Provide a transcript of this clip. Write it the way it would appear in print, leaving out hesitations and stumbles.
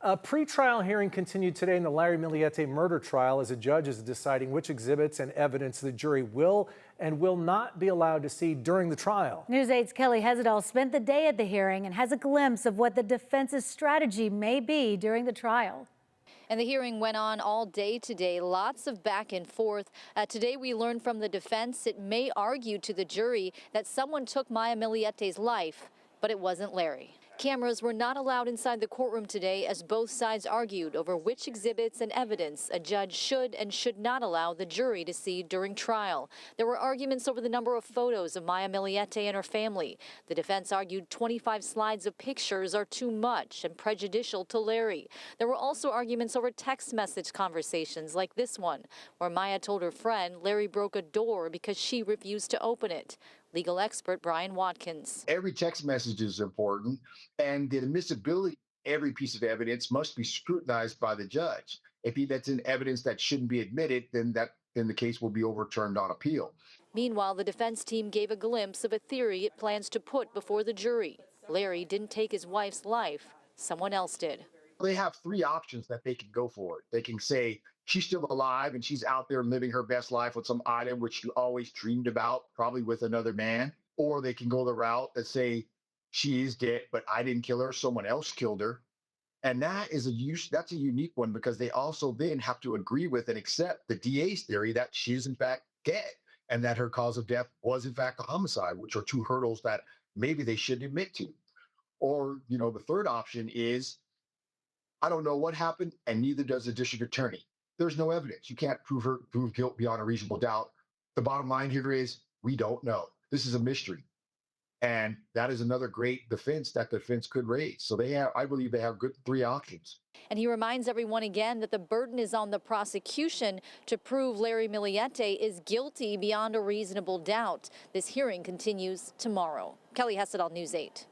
A pretrial hearing continued today in the Larry Millete murder trial as a judge is deciding which exhibits and evidence the jury will and will not be allowed to see during the trial. News 8's Kelly Hezedal spent the day at the hearing and has a glimpse of what the defense's strategy may be during the trial. And the hearing went on all day today, lots of back and forth. Today we learned from the defense it may argue to the jury that someone took Maya Milliete's life, but it wasn't Larry. Cameras were not allowed inside the courtroom today as both sides argued over which exhibits and evidence a judge should and should not allow the jury to see during trial. There were arguments over the number of photos of Maya Millete and her family. The defense argued 25 slides of pictures are too much and prejudicial to Larry. There were also arguments over text message conversations like this one, where Maya told her friend Larry broke a door because she refused to open it. Legal expert Brian Watkins. Every text message is important, and the admissibility of every piece of evidence must be scrutinized by the judge. If that's an evidence that shouldn't be admitted, then the case will be overturned on appeal. Meanwhile, the defense team gave a glimpse of a theory it plans to put before the jury. Larry didn't take his wife's life. Someone else did. They have three options that they can go for. They can say she's still alive and she's out there living her best life with some item which she always dreamed about, probably with another man. Or they can go the route that say she is dead, but I didn't kill her, someone else killed her. And that's a unique one because they also then have to agree with and accept the DA's theory that she's in fact dead and that her cause of death was in fact a homicide, which are two hurdles that maybe they shouldn't admit to. Or, the third option is, I don't know what happened, and neither does the district attorney. There's no evidence. You can't prove guilt beyond a reasonable doubt. The bottom line here is we don't know. This is a mystery. And that is another great defense that the defense could raise. So I believe they have good three options. And he reminds everyone again that the burden is on the prosecution to prove Larry Millete is guilty beyond a reasonable doubt. This hearing continues tomorrow. Kelly Hezedal, News 8.